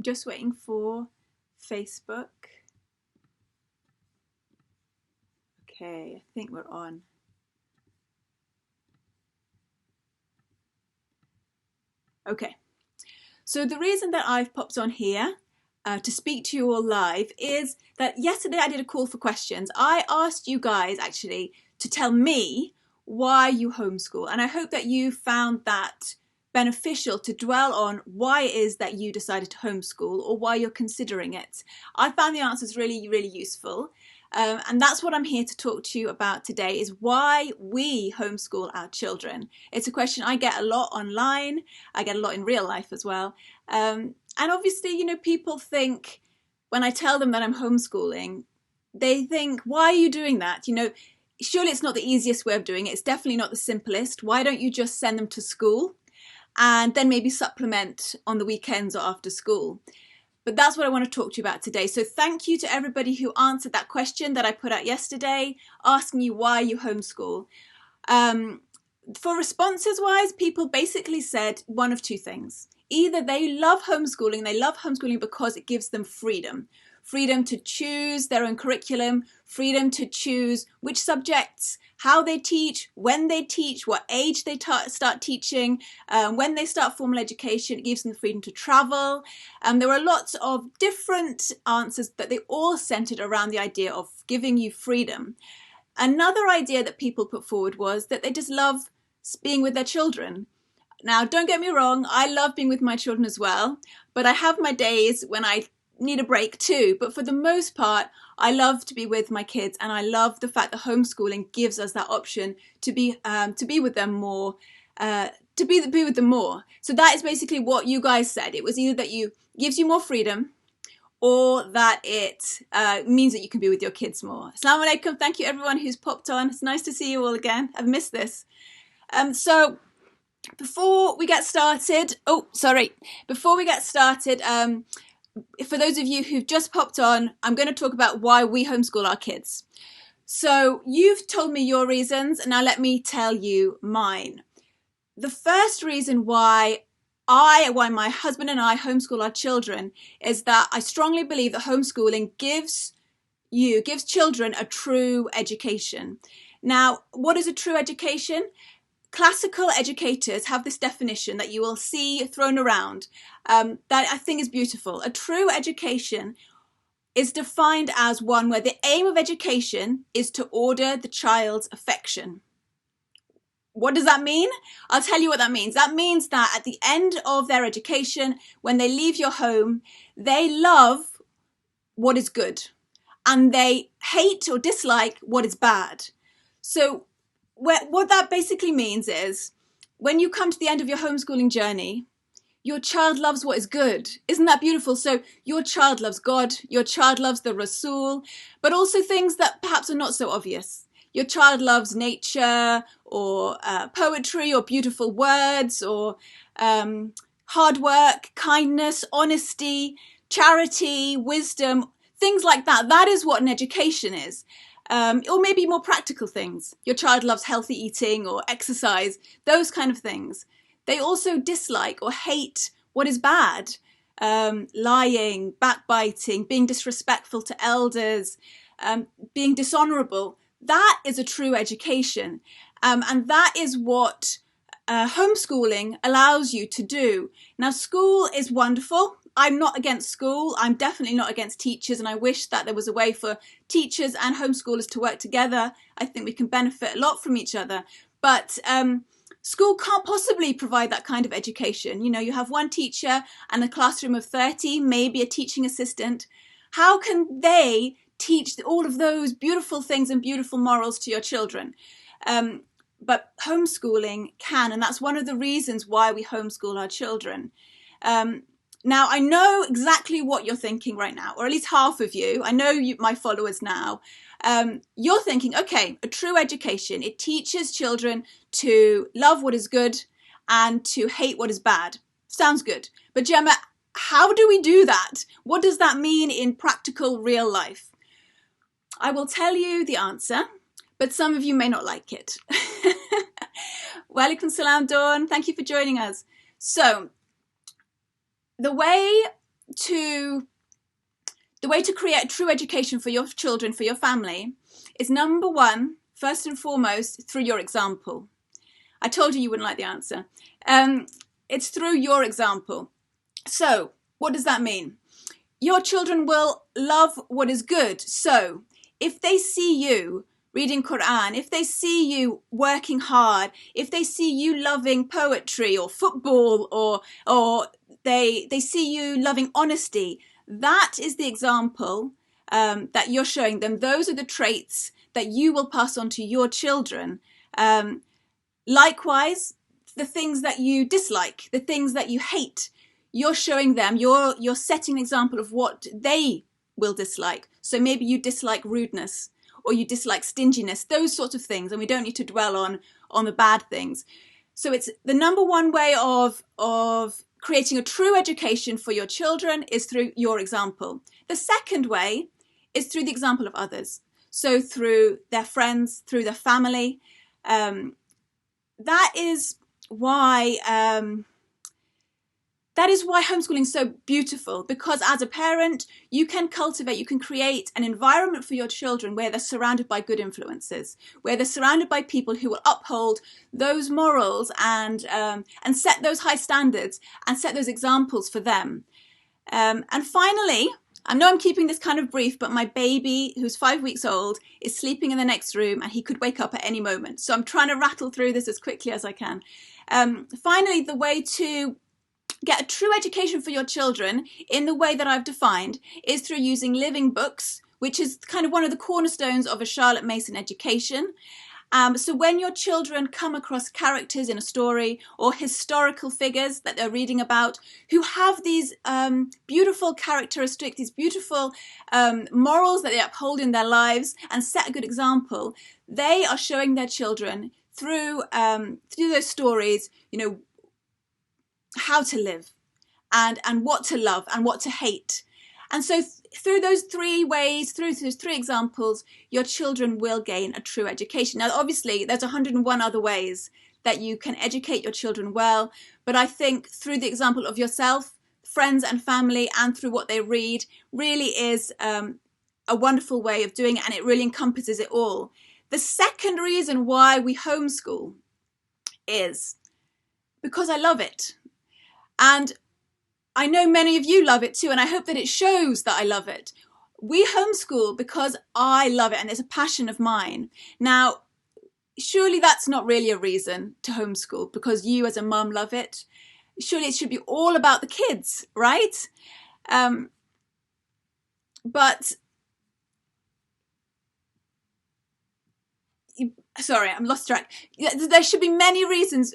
Just waiting for Facebook. Okay, I think we're on. Okay, so the reason that I've popped on here to speak to you all live is that yesterday I did a call for questions. I asked you guys actually to tell me why you homeschool, and I hope that you found that beneficial to dwell on why it is that you decided to homeschool or why you're considering it. I found the answers really, really useful. And that's what I'm here to talk to you about today, is why we homeschool our children. It's a question I get a lot online. I get a lot in real life as well. And obviously, you know, people think when I tell them that I'm homeschooling, they think, why are you doing that? You know, surely it's not the easiest way of doing it. It's definitely not the simplest. Why don't you just send them to school and then maybe supplement on the weekends or after school? But that's what I want to talk to you about today. So thank you to everybody who answered that question that I put out yesterday, asking you why you homeschool. For responses wise, people basically said one of two things. Either they love homeschooling because it gives them freedom. Freedom to choose their own curriculum, freedom to choose which subjects, how they teach, when they teach, what age they start teaching, when they start formal education. It gives them the freedom to travel. There were lots of different answers, but they all centered around the idea of giving you freedom. Another idea that people put forward was that they just love being with their children. Now, don't get me wrong, I love being with my children as well, but I have my days when I need a break too. But for the most part, I love to be with my kids, and I love the fact that homeschooling gives us that option to be with them more, to be with them more. So that is basically what you guys said. It was either that it gives you more freedom, or that it means that you can be with your kids more. Assalamu alaikum. Thank you everyone who's popped on. It's nice to see you all again. I've missed this. So before we get started, for those of you who've just popped on, I'm going to talk about why we homeschool our kids. So you've told me your reasons, now let me tell you mine. The first reason why my husband and I homeschool our children is that I strongly believe that homeschooling gives children a true education. Now, what is a true education? Classical educators have this definition that you will see thrown around that I think is beautiful. A true education is defined as one where the aim of education is to order the child's affection. What does that mean? I'll tell you what that means. That means that at the end of their education, when they leave your home, they love what is good and they hate or dislike what is bad. So what that basically means is when you come to the end of your homeschooling journey, your child loves what is good. Isn't that beautiful? So your child loves God, your child loves the Rasul, but also things that perhaps are not so obvious. Your child loves nature or poetry or beautiful words or hard work, kindness, honesty, charity, wisdom, things like that. That is what an education is. Or maybe more practical things. Your child loves healthy eating or exercise, those kind of things. They also dislike or hate what is bad. Lying, backbiting, being disrespectful to elders, being dishonorable. That is a true education. And that is what homeschooling allows you to do. Now, school is wonderful. I'm not against school. I'm definitely not against teachers, and I wish that there was a way for teachers and homeschoolers to work together. I think we can benefit a lot from each other. But school can't possibly provide that kind of education. You know, you have one teacher and a classroom of 30, maybe a teaching assistant. How can they teach all of those beautiful things and beautiful morals to your children? But homeschooling can, and that's one of the reasons why we homeschool our children. Now, I know exactly what you're thinking right now, or at least half of you. I know my followers now. You're thinking, okay, a true education, it teaches children to love what is good and to hate what is bad. Sounds good. But Gemma, how do we do that? What does that mean in practical real life? I will tell you the answer, but some of you may not like it. Walaikum salam, Dawn. Thank you for joining us. So, the way to create a true education for your children, for your family, is number one, first and foremost, through your example. I told you you wouldn't like the answer. It's through your example. So, what does that mean? Your children will love what is good. So, if they see you reading Quran, if they see you working hard, if they see you loving poetry or football, or they see you loving honesty, that is the example that you're showing them. Those are the traits that you will pass on to your children. Likewise, the things that you dislike, the things that you hate, you're showing them, you're setting an example of what they will dislike. So maybe you dislike rudeness, or you dislike stinginess, those sorts of things, and we don't need to dwell on the bad things. So it's the number one way of creating a true education for your children is through your example. The second way is through the example of others. So through their friends, through their family. That is why homeschooling is so beautiful, because as a parent, you can create an environment for your children where they're surrounded by good influences, where they're surrounded by people who will uphold those morals and set those high standards and set those examples for them. And finally, I know I'm keeping this kind of brief, but my baby, who's 5 weeks old, is sleeping in the next room and he could wake up at any moment. So I'm trying to rattle through this as quickly as I can. Finally, the way to get a true education for your children in the way that I've defined is through using living books, which is kind of one of the cornerstones of a Charlotte Mason education. So when your children come across characters in a story or historical figures that they're reading about who have these beautiful characteristics, these beautiful morals that they uphold in their lives and set a good example, they are showing their children through those stories, how to live and what to love and what to hate. And so through those three ways, through those three examples, your children will gain a true education. Now, obviously, there's 101 other ways that you can educate your children well, but I think through the example of yourself, friends and family, and through what they read, really is a wonderful way of doing it, and it really encompasses it all. The second reason why we homeschool is because I love it. And I know many of you love it too, and I hope that it shows that I love it. We homeschool because I love it and it's a passion of mine. Now, surely that's not really a reason to homeschool because you as a mum love it. Surely it should be all about the kids, right? But sorry, I'm lost track. There should be many reasons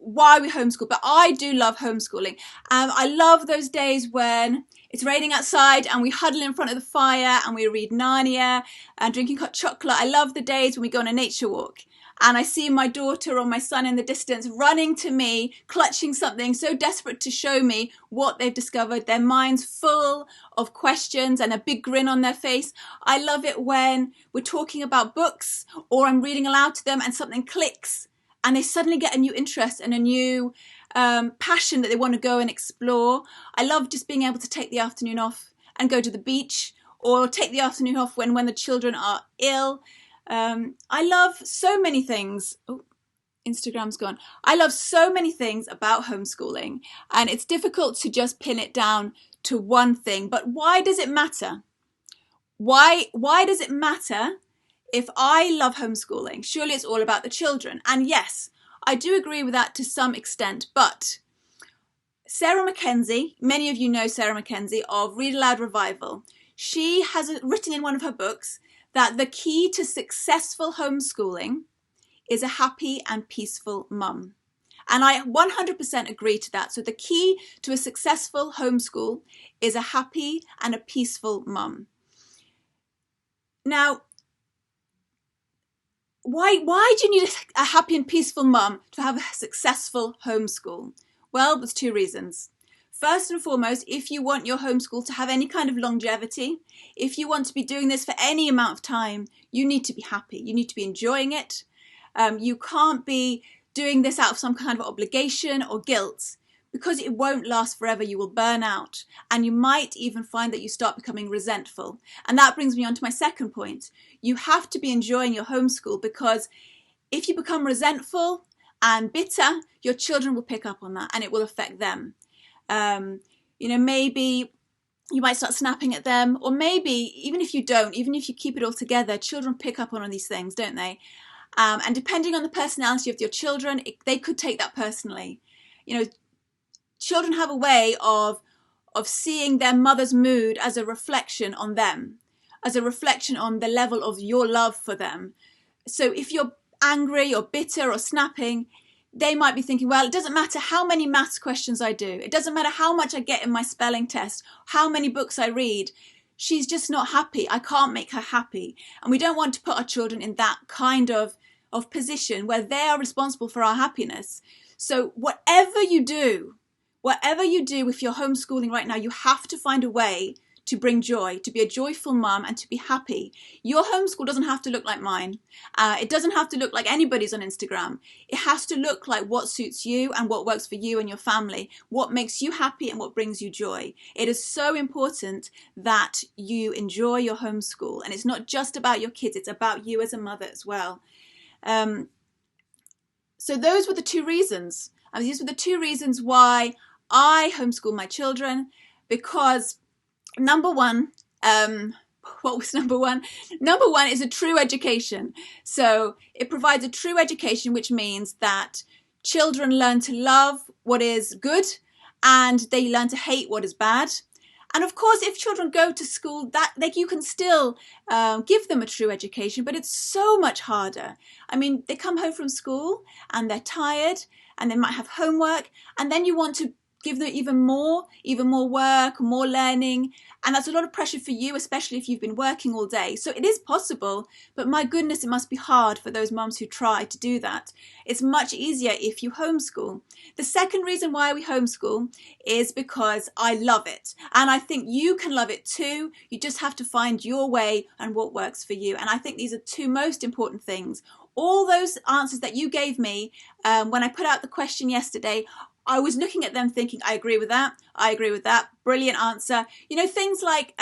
why we homeschool, but I do love homeschooling. I love those days when it's raining outside and we huddle in front of the fire and we read Narnia and drinking hot chocolate. I love the days when we go on a nature walk and I see my daughter or my son in the distance running to me, clutching something, so desperate to show me what they've discovered, their minds full of questions and a big grin on their face. I love it when we're talking about books or I'm reading aloud to them and something clicks and they suddenly get a new interest and a new passion that they want to go and explore. I love just being able to take the afternoon off and go to the beach, or take the afternoon off when the children are ill. I love so many things. Oh, Instagram's gone. I love so many things about homeschooling, and it's difficult to just pin it down to one thing. But why does it matter? Why does it matter? If I love homeschooling, surely it's all about the children. And yes, I do agree with that to some extent, but Sarah Mackenzie, many of you know Sarah Mackenzie of Read Aloud Revival, she has written in one of her books that the key to successful homeschooling is a happy and peaceful mum. And I 100% agree to that. So the key to a successful homeschool is a happy and a peaceful mum. Now, why do you need a happy and peaceful mum to have a successful homeschool? Well, there's two reasons. First and foremost, if you want your homeschool to have any kind of longevity, if you want to be doing this for any amount of time, you need to be happy. You need to be enjoying it. You can't be doing this out of some kind of obligation or guilt, because it won't last forever. You will burn out, and you might even find that you start becoming resentful. And that brings me on to my second point. You have to be enjoying your homeschool, because if you become resentful and bitter, your children will pick up on that and it will affect them. Maybe you might start snapping at them, or maybe even if you don't, even if you keep it all together, children pick up on these things, don't they? And depending on the personality of your children, they could take that personally. Children have a way of seeing their mother's mood as a reflection on them, as a reflection on the level of your love for them. So if you're angry or bitter or snapping, they might be thinking, well, it doesn't matter how many maths questions I do. It doesn't matter how much I get in my spelling test, how many books I read. She's just not happy. I can't make her happy. And we don't want to put our children in that kind of position where they are responsible for our happiness. So whatever you do with your homeschooling right now, you have to find a way to bring joy, to be a joyful mum and to be happy. Your homeschool doesn't have to look like mine. It doesn't have to look like anybody's on Instagram. It has to look like what suits you and what works for you and your family, what makes you happy and what brings you joy. It is so important that you enjoy your homeschool, and it's not just about your kids, it's about you as a mother as well. So those were the two reasons. These were the two reasons why I homeschool my children, because number one, what was number one? Number one is a true education. So it provides a true education, which means that children learn to love what is good and they learn to hate what is bad. And of course, if children go to school, you can still give them a true education, but it's so much harder. They come home from school and they're tired and they might have homework, and then you want to give them even more work, more learning. And that's a lot of pressure for you, especially if you've been working all day. So it is possible, but my goodness, it must be hard for those mums who try to do that. It's much easier if you homeschool. The second reason why we homeschool is because I love it. And I think you can love it too. You just have to find your way and what works for you. And I think these are two most important things. All those answers that you gave me when I put out the question yesterday, I was looking at them thinking, I agree with that. I agree with that. Brilliant answer. Things like,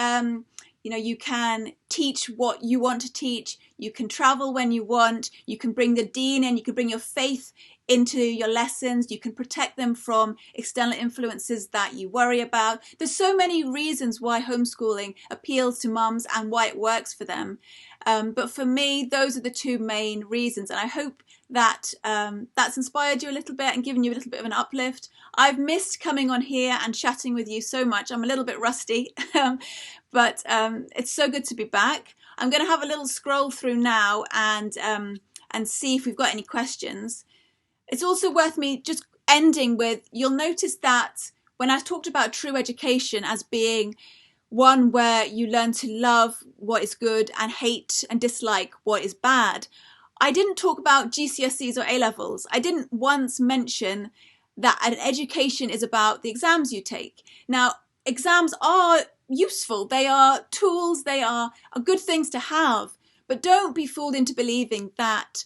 you can teach what you want to teach. You can travel when you want. You can bring the dean in. You can bring your faith into your lessons. You can protect them from external influences that you worry about. There's so many reasons why homeschooling appeals to mums and why it works for them. But for me, those are the two main reasons. And I hope that that's inspired you a little bit and given you a little bit of an uplift. I've missed coming on here and chatting with you so much. I'm a little bit rusty, but it's so good to be back. I'm going to have a little scroll through now and see if we've got any questions. It's also worth me just ending with, you'll notice that when I talked about true education as being one where you learn to love what is good and hate and dislike what is bad, I didn't talk about GCSEs or A-levels. I didn't once mention that an education is about the exams you take. Now, exams are useful. They are tools. They are good things to have. But don't be fooled into believing that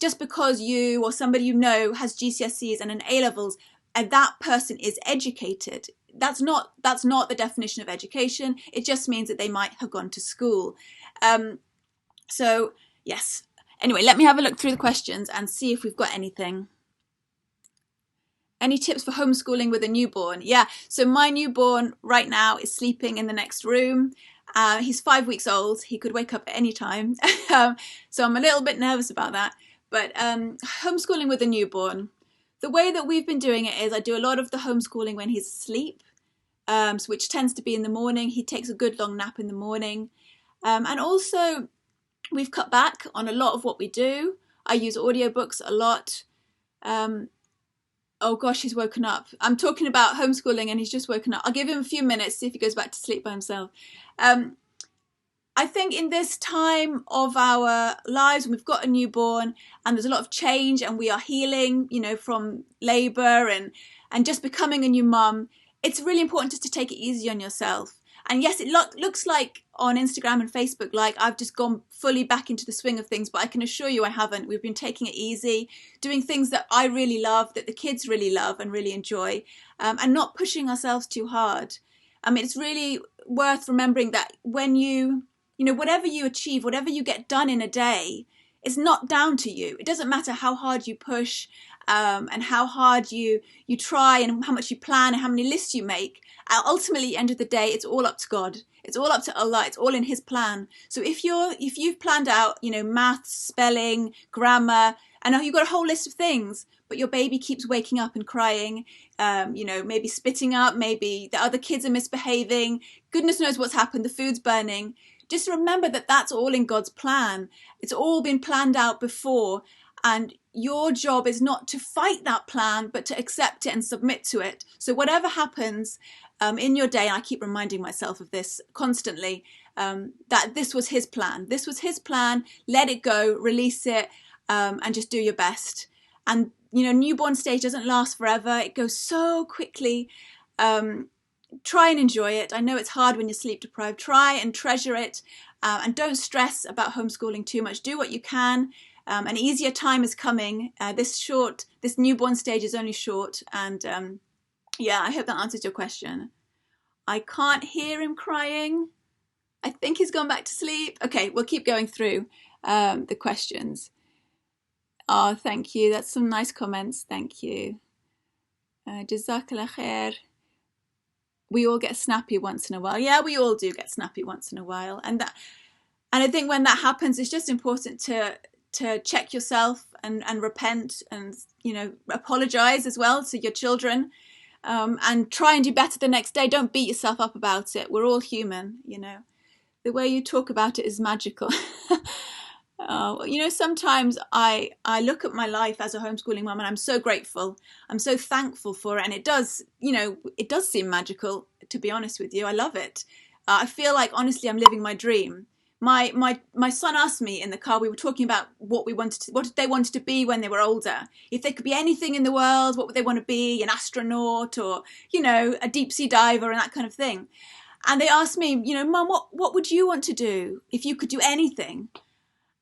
just because you or somebody you know has GCSEs and an A-levels, and that person is educated. That's not the definition of education. It just means that they might have gone to school. So yes. Anyway, let me have a look through the questions and see if we've got anything. Any tips for homeschooling with a newborn? Yeah, so my newborn right now is sleeping in the next room. He's 5 weeks old. He could wake up at any time. So I'm a little bit nervous about that. But homeschooling with a newborn, the way that we've been doing it is I do a lot of the homeschooling when he's asleep, which tends to be in the morning. He takes a good long nap in the morning. And also, we've cut back on a lot of what we do. I use audiobooks a lot. Oh gosh, he's woken up. I'm talking about homeschooling and he's just woken up. I'll give him a few minutes, see if he goes back to sleep by himself. I think in this time of our lives, we've got a newborn and there's a lot of change and we are healing, from labour and just becoming a new mum. It's really important just to take it easy on yourself And yes, it looks like on Instagram and Facebook like I've just gone fully back into the swing of things, but I can assure you I haven't. We've been taking it easy, doing things that I really love, that the kids really love and really enjoy, and not pushing ourselves too hard. I mean, it's really worth remembering that when you know, whatever you achieve, whatever you get done in a day, it's not down to you. It doesn't matter how hard you push, and how hard you try, and how much you plan, and how many lists you make. Ultimately, at the end of the day, it's all up to God. It's all up to Allah. It's all in His plan. So if you've planned out, you know, maths, spelling, grammar, and you've got a whole list of things, but your baby keeps waking up and crying, you know, maybe spitting up, maybe the other kids are misbehaving, goodness knows what's happened, the food's burning. Just remember that that's all in God's plan. It's all been planned out before, and your job is not to fight that plan, but to accept it and submit to it. So whatever happens in your day, and I keep reminding myself of this constantly, that this was His plan. This was His plan. Let it go, release it, and just do your best. And, you know, newborn stage doesn't last forever. It goes so quickly. Try and enjoy it. I know it's hard when you're sleep deprived. Try and treasure it, and don't stress about homeschooling too much. Do what you can. An easier time is coming. This newborn stage is only short, and yeah, I hope that answers your question. I can't hear him crying. I think he's gone back to sleep. Okay, we'll keep going through the questions. Oh, thank you. That's some nice comments. Thank you. Jazakallah khair. We all get snappy once in a while. Yeah, we all do get snappy once in a while. And I think when that happens, it's just important to check yourself and repent, and, you know, apologize as well to your children, and try and do better the next day. Don't beat yourself up about it. We're all human, you know. The way you talk about it is magical. You know, sometimes I look at my life as a homeschooling mum, and I'm so grateful. I'm so thankful for it. And it does, you know, it does seem magical, to be honest with you. I love it. I feel like, honestly, I'm living my dream. My son asked me in the car, we were talking about what they wanted to be when they were older. If they could be anything in the world, what would they want to be? An astronaut, or, you know, a deep sea diver, and that kind of thing. And they asked me, you know, Mum, what would you want to do if you could do anything?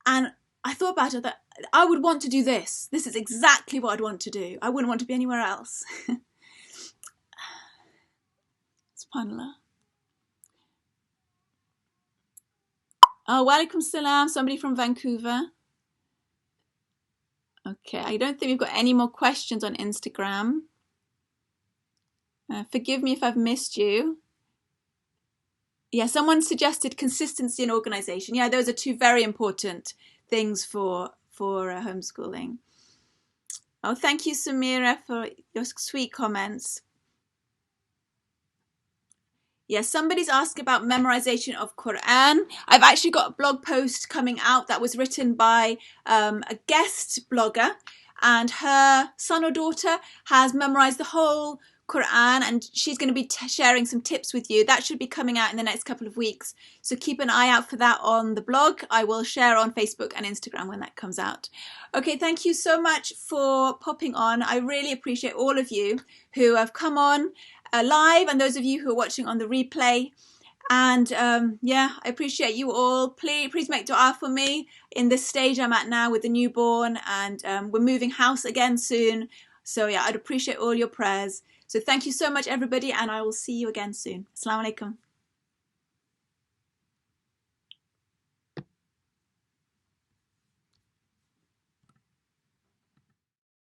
And I thought about it, that I would want to do this. This is exactly what I'd want to do. I wouldn't want to be anywhere else. SubhanAllah. Oh, walaikum salam. Somebody from Vancouver. Okay, I don't think we've got any more questions on Instagram. Forgive me if I've missed you. Yeah, someone suggested consistency and organisation. Yeah, those are two very important things for homeschooling. Oh, thank you, Samira, for your sweet comments. Yeah, somebody's asked about memorization of Quran. I've actually got a blog post coming out that was written by a guest blogger, and her son or daughter has memorized the whole Quran, and she's going to be sharing some tips with you. That should be coming out in the next couple of weeks, so keep an eye out for that on the blog. I will share on Facebook and Instagram when that comes out. Okay, thank you so much for popping on. I really appreciate all of you who have come on live, and those of you who are watching on the replay. And yeah, I appreciate you all. Please make dua for me in this stage I'm at now with the newborn, and we're moving house again soon. So yeah, I'd appreciate all your prayers. So thank you so much, everybody, and I will see you again soon. Assalamu alaikum.